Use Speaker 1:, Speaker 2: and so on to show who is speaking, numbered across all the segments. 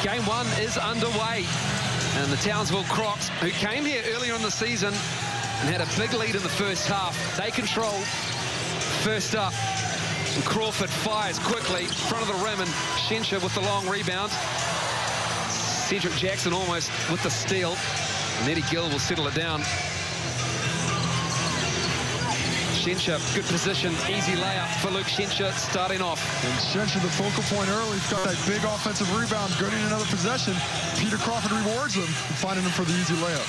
Speaker 1: Game one is underway. And the Townsville Crocs, who came here earlier in the season and had a big lead in the first half, they control first up. And Crawford fires quickly, front of the rim, and Schenscher with the long rebound. Cedric Jackson almost with the steal. And Eddie Gill will settle it down. Schenscher, good position, easy layup for Luke Schenscher starting off.
Speaker 2: And Schenscher, the focal point early, he's got that big offensive rebound, good in another possession. Peter Crawford rewards him, finding him for the easy layup.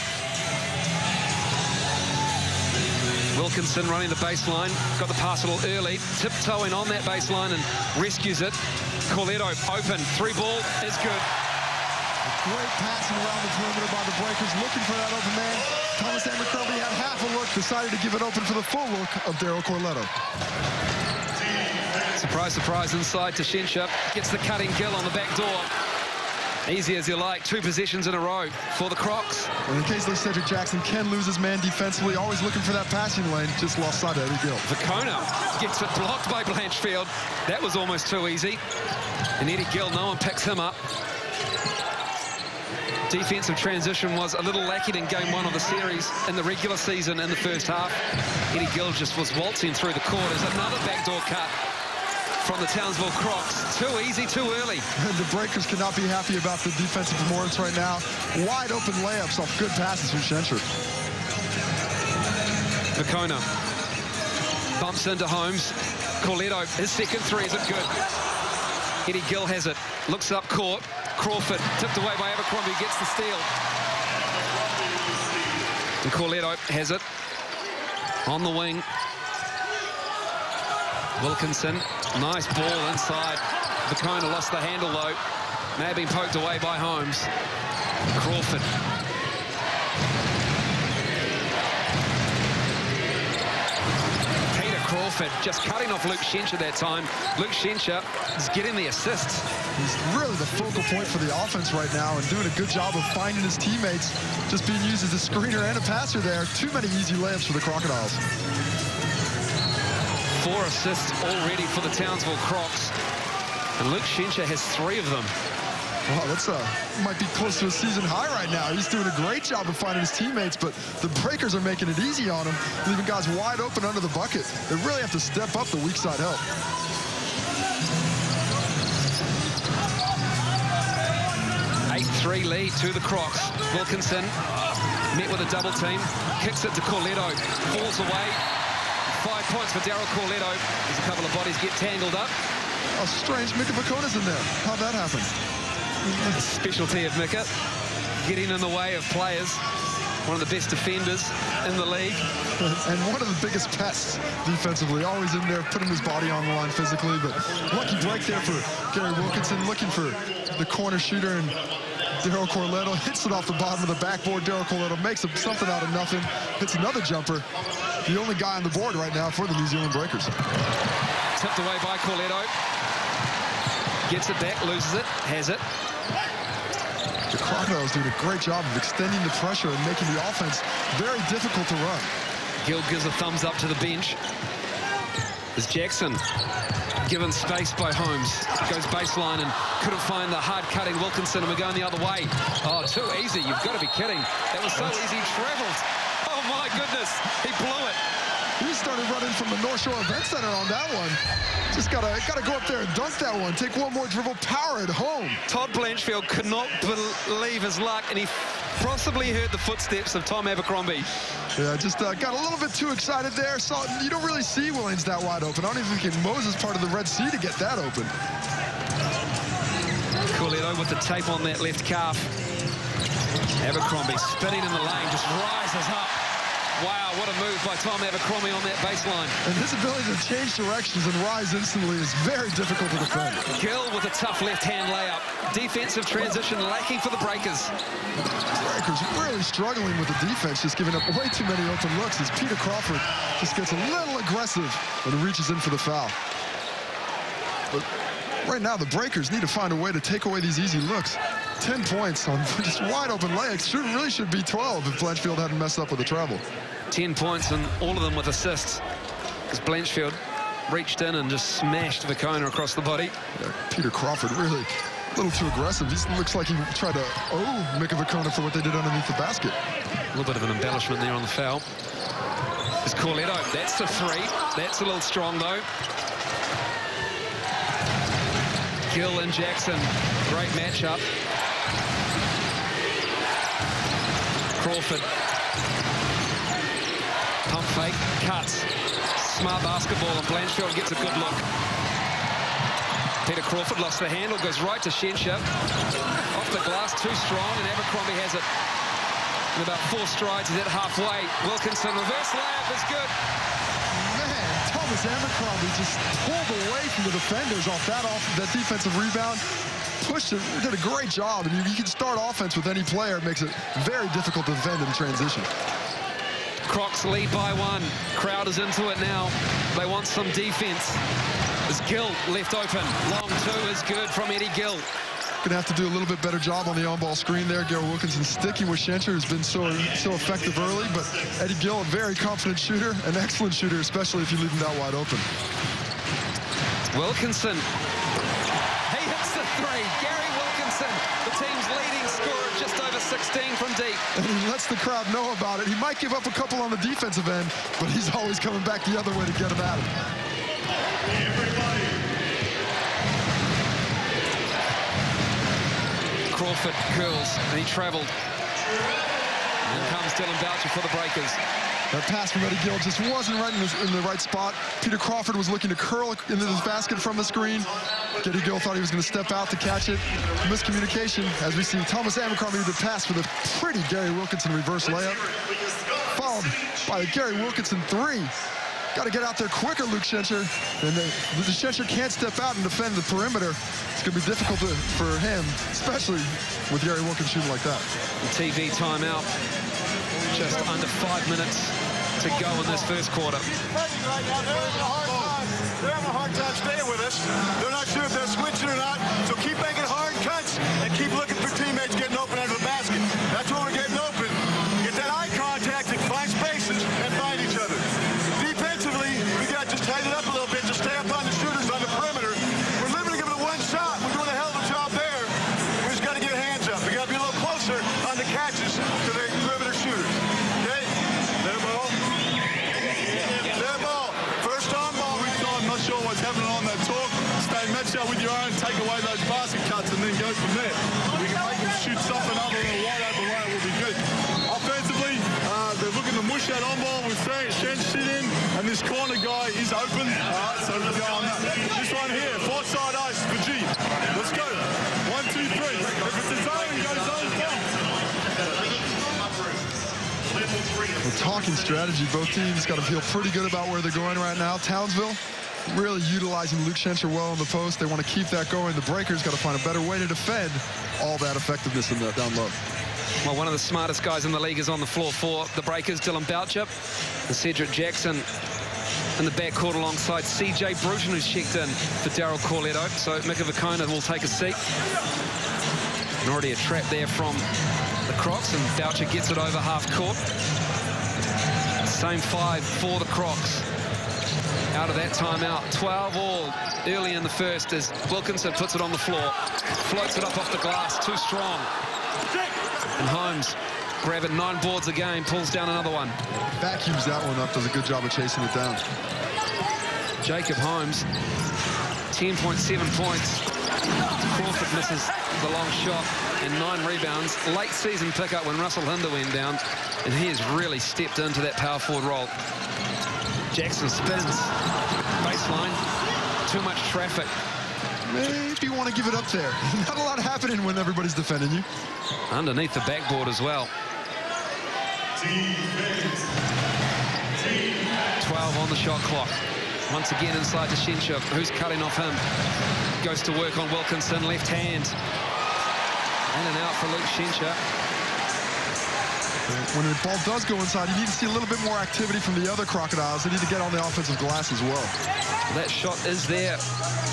Speaker 1: Wilkinson running the baseline, got the pass a little early, tiptoeing on that baseline and rescues it. Corletto open, three ball is good.
Speaker 2: Great passing around the perimeter by the Breakers, looking for that open man. Thomas Abercrombie had half a look, decided to give it open for the full look of Daryl Corletto.
Speaker 1: Surprise, surprise, inside to Schenscher. Gets the cutting Gill on the back door. Easy as you like, 2 possessions in a row for the Crocs.
Speaker 2: And occasionally Cedric Jackson can lose his man defensively, always looking for that passing lane, just lost sight of Eddie Gill.
Speaker 1: Vacona gets it blocked by Blanchfield. That was almost too easy. And Eddie Gill, no one picks him up. Defensive transition was a little lacking in game one of the series in the regular season in the first half. Eddie Gill just was waltzing through the court as another backdoor cut from the Townsville Crocs. Too easy, too early.
Speaker 2: And the Breakers cannot be happy about the defensive performance right now. Wide open layups off good passes from Schenscher.
Speaker 1: Vacona bumps into Holmes. Corletto, his second three, is it good? Eddie Gill has it, looks up court. Crawford tipped away by Abercrombie, gets the steal. And Corletto has it on the wing. Wilkinson, nice ball inside. Vacona lost the handle though. May have been poked away by Holmes. Crawford. Crawford just cutting off Luke Schenscher that time. Luke Schenscher is getting the assists.
Speaker 2: He's really the focal point for the offense right now and doing a good job of finding his teammates, just being used as a screener and a passer there. Too many easy layups for the Crocodiles.
Speaker 1: 4 assists already for the Townsville Crocs. And Luke Schenscher has 3 of them.
Speaker 2: Wow, that's might be close to a season high right now. He's doing a great job of finding his teammates, but the Breakers are making it easy on him, leaving guys wide open under the bucket. They really have to step up the weak side help.
Speaker 1: A 8-3 lead to the Crocs. Wilkinson met with a double team, kicks it to Corletto, falls away. 5 points for Daryl Corletto as a couple of bodies get tangled up.
Speaker 2: Oh, strange, Mika Vacona's in there. How'd that happen?
Speaker 1: The specialty of Mika, getting in the way of players. One of the best defenders in the league.
Speaker 2: And one of the biggest pests defensively. Always in there, putting his body on the line physically. But lucky break there for Gary Wilkinson, looking for the corner shooter. And Daryl Corletto hits it off the bottom of the backboard. Daryl Corletto makes something out of nothing. Hits another jumper. The only guy on the board right now for the New Zealand Breakers.
Speaker 1: Tipped away by Corletto. Gets it back, loses it, has it.
Speaker 2: The Crocodiles doing a great job of extending the pressure and making the offense very difficult to run.
Speaker 1: Gill gives a thumbs up to the bench. As Jackson given space by Holmes. Goes baseline and couldn't find the hard-cutting Wilkinson, and we're going the other way. Oh, too easy. You've got to be kidding. That was so easy. He traveled. Oh, my goodness. He blew it.
Speaker 2: He started running from the North Shore Event Center on that one. Just gotta go up there and dunk that one. Take one more dribble, power it home.
Speaker 1: Todd Blanchfield could not believe his luck, and he possibly heard the footsteps of Tom Abercrombie.
Speaker 2: Yeah, just got a little bit too excited there. So you don't really see Williams that wide open. I don't even think Moses part of the Red Sea to get that open.
Speaker 1: Corletto with the tape on that left calf. Abercrombie spinning in the lane, just rises up. Wow, what a move by Tom Abercrombie on that baseline.
Speaker 2: And his ability to change directions and rise instantly is very difficult to defend.
Speaker 1: Gill with a tough left-hand layup. Defensive transition lacking for the Breakers.
Speaker 2: Breakers really struggling with the defense, just giving up way too many open looks as Peter Crawford just gets a little aggressive and reaches in for the foul. But right now, the Breakers need to find a way to take away these easy looks. 10 points on just wide open legs. Really should be 12 if Blanchfield hadn't messed up with the travel.
Speaker 1: 10 points and all of them with assists. As Blanchfield reached in and just smashed Vacona across the body.
Speaker 2: Yeah, Peter Crawford really A little too aggressive. He looks like he tried to owe Mika Vakona for what they did underneath the basket.
Speaker 1: A little bit of an embellishment there on the foul. It's Corletto. That's the three. That's a little strong, though. Gill and Jackson. Great matchup. Crawford. Pump fake. Cuts. Smart basketball, and Blanchfield gets a good look. Peter Crawford lost the handle, goes right to Schenscher. Off the glass, too strong, and Abercrombie has it in about 4 strides. He's at halfway. Wilkinson, reverse layup is good.
Speaker 2: Man, Thomas Abercrombie just pulled away from the defenders off that defensive rebound. Pushed it, did a great job. And you can start offense with any player. It makes it very difficult to defend in transition.
Speaker 1: Crocs lead by 1. Crowd is into it now. They want some defense. As Gill left open. Long 2 is good from Eddie Gill.
Speaker 2: Gonna have to do a little bit better job on the on-ball screen there. Garrett Wilkinson sticking with Schenscher, who's been so effective early, but Eddie Gill, a very confident shooter, an excellent shooter, especially if you leave him that wide open.
Speaker 1: Wilkinson. He hits the 3. Gary Wilkinson, the team's leading scorer, just over 16 from deep.
Speaker 2: And he lets the crowd know about it. He might give up a couple on the defensive end, but he's always coming back the other way to get him at him.
Speaker 1: Crawford curls, and he traveled. And comes Dylan Boucher for the Breakers.
Speaker 2: That pass from Eddie Gill just wasn't right in the right spot. Peter Crawford was looking to curl into this basket from the screen. Eddie Gill thought he was going to step out to catch it. Miscommunication, as we see Thomas Abercrombie with the pass for the pretty Gary Wilkinson reverse layup. Followed by the Gary Wilkinson 3. Got to get out there quicker, Luke Schenscher. And the Schenscher can't step out and defend the perimeter. It's going to be difficult for him, especially with Gary Wilkinson shooting like that.
Speaker 1: TV timeout. Just under 5 minutes to go in this first quarter.
Speaker 3: Right now, they're having a hard time staying with us. They're not sure if they're switching or not. So keep making hard cuts and keep looking for teammates getting open under the basket. That's when we're getting open. Get that eye contact and find spaces and find each other. Defensively, we got to just tighten it up a little bit to stay up on the shooters on the perimeter. We're limiting them to 1 shot. We're doing a hell of a job there. We just got to get hands up. We got to be a little closer on the catches to the perimeter shooters. Okay? Their ball. Their ball. First on ball.
Speaker 4: I'm not sure what's happening on that talk. Stay matched up with your own, take away those basket cuts, and then go from there. We can make them shoot something other than a wide open layup will be good. Offensively, they're looking to mush that on ball with Shen shit in, and this corner guy is open. All right, so we'll go on that. This one here, 4 side ice for G. Let's go. 1, 2, 3. If it's a zone, go zone down.
Speaker 2: We're talking strategy. Both teams got to feel pretty good about where they're going right now. Townsville really utilizing Luke Schenscher well in the post. They want to keep that going. The Breakers got to find a better way to defend all that effectiveness in that down low.
Speaker 1: Well, one of the smartest guys in the league is on the floor for the Breakers, Dylan Boucher. And Cedric Jackson in the backcourt alongside CJ Bruton, who's checked in for Daryl Corletto. So Mika Vakona will take a seat. And already a trap there from the Crocs, and Boucher gets it over half court. Same 5 for the Crocs. Out of that timeout, 12 all early in the first as Wilkinson puts it on the floor. Floats it up off the glass, too strong. And Holmes grabbing 9 boards a game, pulls down another one.
Speaker 2: Vacuums that one up, does a good job of chasing it down.
Speaker 1: Jacob Holmes, 10.7 points. Crawford misses the long shot and 9 rebounds. Late season pickup when Russell Hinder went down, and he has really stepped into that power forward role. Jackson spins, baseline, too much traffic.
Speaker 2: Maybe you want to give it up there. Not a lot happening when everybody's defending you.
Speaker 1: Underneath the backboard as well. 12 on the shot clock. Once again inside to Schenscher, who's cutting off him. Goes to work on Wilkinson, left hand. In and out for Luke Schenscher.
Speaker 2: When the ball does go inside, you need to see a little bit more activity from the other Crocodiles. They need to get on the offensive glass as well.
Speaker 1: That shot is there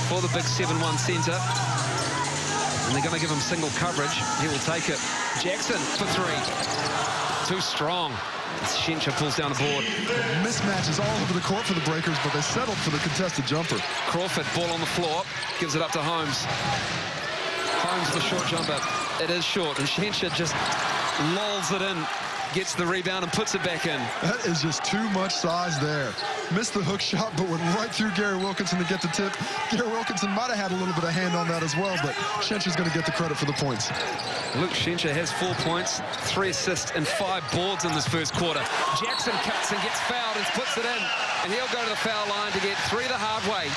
Speaker 1: for the big 7-1 center. And they're going to give him single coverage. He will take it. Jackson for 3. Too strong. Schenscher pulls down a board.
Speaker 2: Mismatches all over the court for the Breakers, but they settled for the contested jumper.
Speaker 1: Crawford, ball on the floor, gives it up to Holmes. Holmes the short jumper. It is short, and Shencher just lolls it in, gets the rebound and puts it back in.
Speaker 2: That is just too much size there. Missed the hook shot, but went right through Gary Wilkinson to get the tip. Gary Wilkinson might have had a little bit of hand on that as well, but Shencher's going to get the credit for the points.
Speaker 1: Luke Shencher has 4 points, 3 assists and 5 boards in this first quarter. Jackson cuts and gets fouled and puts it in, and he'll go to the foul line to get 3 the hard way.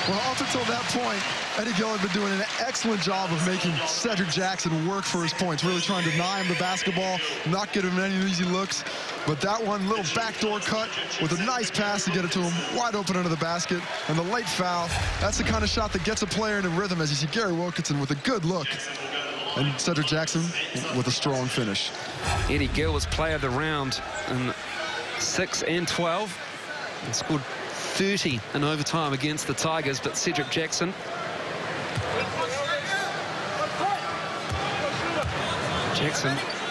Speaker 2: Well, up until that point, Eddie Gill had been doing an excellent job of making Cedric Jackson work for his points, really trying to deny him the basketball, not give him any easy looks. But that one little backdoor cut with a nice pass to get it to him, wide open under the basket, and the late foul. That's the kind of shot that gets a player in a rhythm, as you see Gary Wilkinson with a good look, and Cedric Jackson with a strong finish.
Speaker 1: Eddie Gill was player of the round in 6 and 12 and scored 30 in overtime against the Tigers, but Cedric Jackson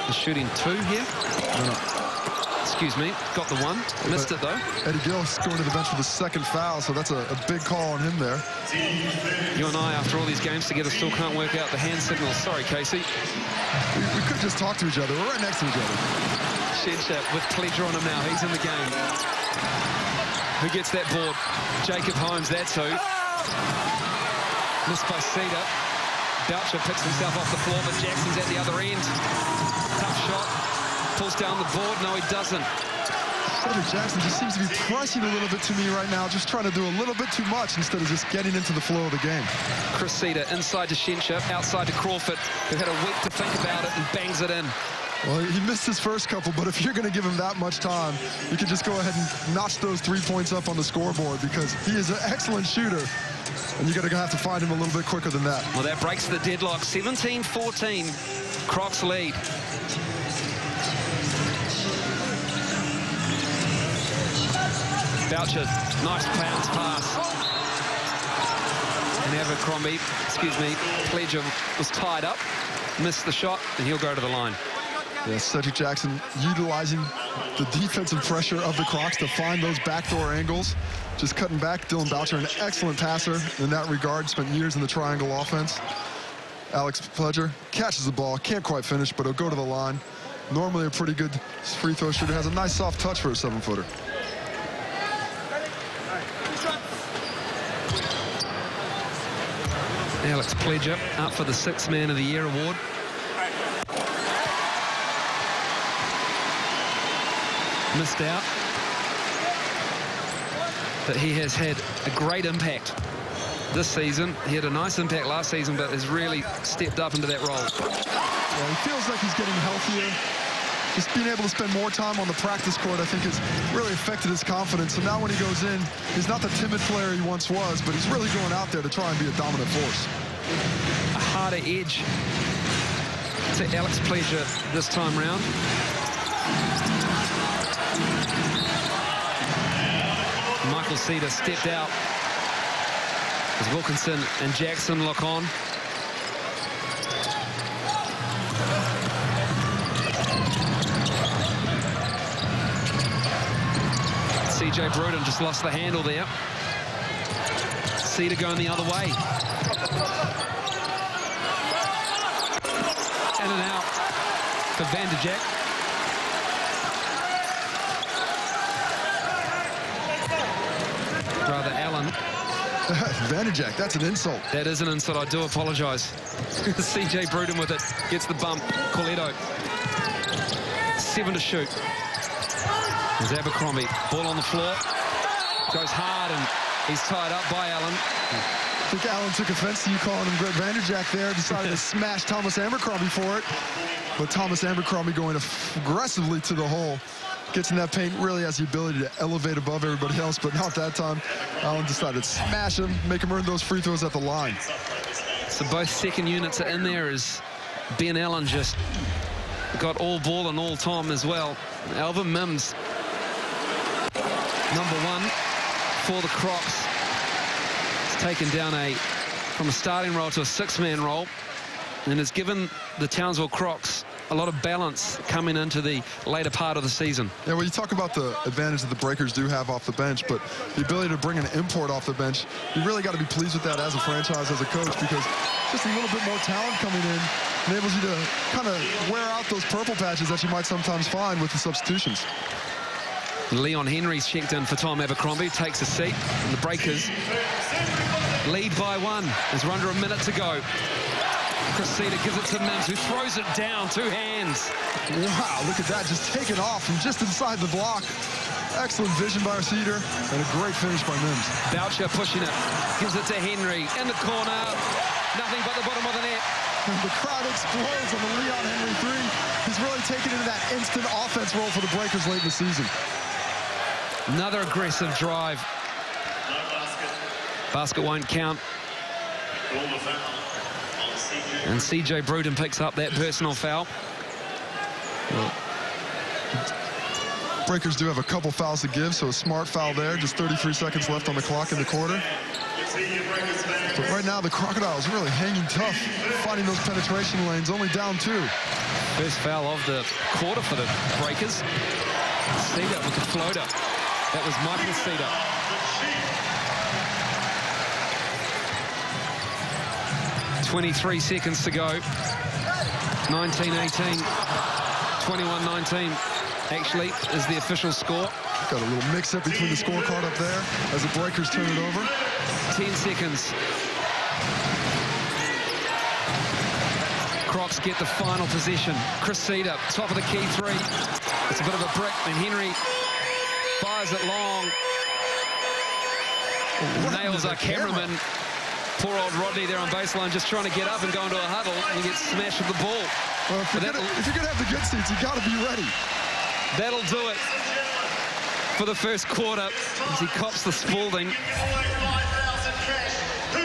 Speaker 1: is shooting 2 here. Excuse me, got the 1, missed it though.
Speaker 2: Eddie Gill's going to the bench for the second foul, so that's a big call on him there.
Speaker 1: You and I, after all these games together, still can't work out the hand signals. Sorry, Casey.
Speaker 2: We could just talk to each other. We're right next to each other.
Speaker 1: Shencher with pleasure on him now. He's in the game. Who gets that board? Jacob Holmes, that's who. Missed by Cedar. Boucher picks himself off the floor, but Jackson's at the other end. Tough shot. Pulls down the board. No, he doesn't.
Speaker 2: Cedric Jackson just seems to be pressing a little bit to me right now, just trying to do a little bit too much instead of just getting into the flow of the game.
Speaker 1: Chris Cedar inside to Shencher, outside to Crawford, who had a week to think about it and bangs it in.
Speaker 2: Well, he missed his first couple, but if you're going to give him that much time, you can just go ahead and notch those 3 points up on the scoreboard, because he is an excellent shooter, and you're going to have to find him a little bit quicker than that.
Speaker 1: Well, that breaks the deadlock. 17-14, Crocs lead. Boucher, nice bounce pass. And Abercrombie, Pledger was tied up, missed the shot, and he'll go to the line.
Speaker 2: Yeah, Cedric Jackson utilizing the defensive pressure of the Crocs to find those backdoor angles. Just cutting back. Dylan Boucher, an excellent passer in that regard, spent years in the triangle offense. Alex Pledger catches the ball, can't quite finish, but he'll go to the line. Normally a pretty good free throw shooter, has a nice soft touch for a 7-footer.
Speaker 1: Alex Pledger up for the 6th Man of the Year award. Missed out, but he has had a great impact this season. He had a nice impact last season, but has really stepped up into that role.
Speaker 2: Yeah, he feels like he's getting healthier. Just being able to spend more time on the practice court, I think, has really affected his confidence. So now when he goes in, he's not the timid player he once was, but he's really going out there to try and be a dominant force.
Speaker 1: A harder edge to Alex Pledger this time round. Michael Cedar stepped out as Wilkinson and Jackson look on. CJ Bruton just lost the handle there. Cedar going the other way. In and out for Vanderjack. Rather, Allen.
Speaker 2: Vanderjack, that's an insult.
Speaker 1: That is an insult. I do apologise. CJ Bruton with it. Gets the bump. Coletto. 7 to shoot. There's Abercrombie. Ball on the floor. Goes hard, and he's tied up by Allen.
Speaker 2: I think Allen took offense to you calling him Greg Vanderjack there. Decided to smash Thomas Abercrombie for it. But Thomas Abercrombie going aggressively to the hole. Gets in that paint, really has the ability to elevate above everybody else, but not that time. Allen decided to smash him, make him earn those free throws at the line.
Speaker 1: So both second units are in there as Ben Allen just got all ball and all time as well. Alvin Mims, #1 for the Crocs. It's taken down from a starting role to a 6-man role and has given the Townsville Crocs a lot of balance coming into the later part of the season.
Speaker 2: Yeah, well, you talk about the advantage that the Breakers do have off the bench, but the ability to bring an import off the bench, you really got to be pleased with that as a franchise, as a coach, because just a little bit more talent coming in enables you to kind of wear out those purple patches that you might sometimes find with the substitutions.
Speaker 1: Leon Henry's checked in for Tom Abercrombie, takes a seat, and the Breakers lead by 1 as we're under a minute to go. Cressida gives it to Mims, who throws it down, 2 hands.
Speaker 2: Wow, look at that, just taken off from just inside the block. Excellent vision by Cedar, and a great finish by Mims.
Speaker 1: Boucher pushing it, gives it to Henry, in the corner, nothing but the bottom of the net.
Speaker 2: And the crowd explodes on the Leon Henry 3. He's really taken into that instant offense role for the Breakers late in the season.
Speaker 1: Another aggressive drive. Basket won't count. And CJ Bruton picks up that personal foul.
Speaker 2: Well, Breakers do have a couple fouls to give, so a smart foul there. Just 33 seconds left on the clock in the quarter. But right now, the Crocodiles really hanging tough, finding those penetration lanes, only down 2.
Speaker 1: First foul of the quarter for the Breakers. Cedar with the floater. That was Michael Cedar. 23 seconds to go. 19-18. 21-19, actually, is the official score.
Speaker 2: Got a little mix-up between the scorecard up there as the Breakers turn it over.
Speaker 1: 10 seconds. Crocs get the final possession. Cressida, top of the key 3. It's a bit of a brick, and Henry fires it long. Nails our cameraman. Poor old Rodney there on baseline, just trying to get up and go into a huddle, and he gets smashed with the ball.
Speaker 2: Well, if you're going to have the good seats, you got to be ready.
Speaker 1: That'll do it for the first quarter as he cops the Spalding.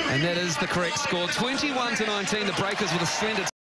Speaker 1: And that is the correct score. 21-19, the Breakers with a slender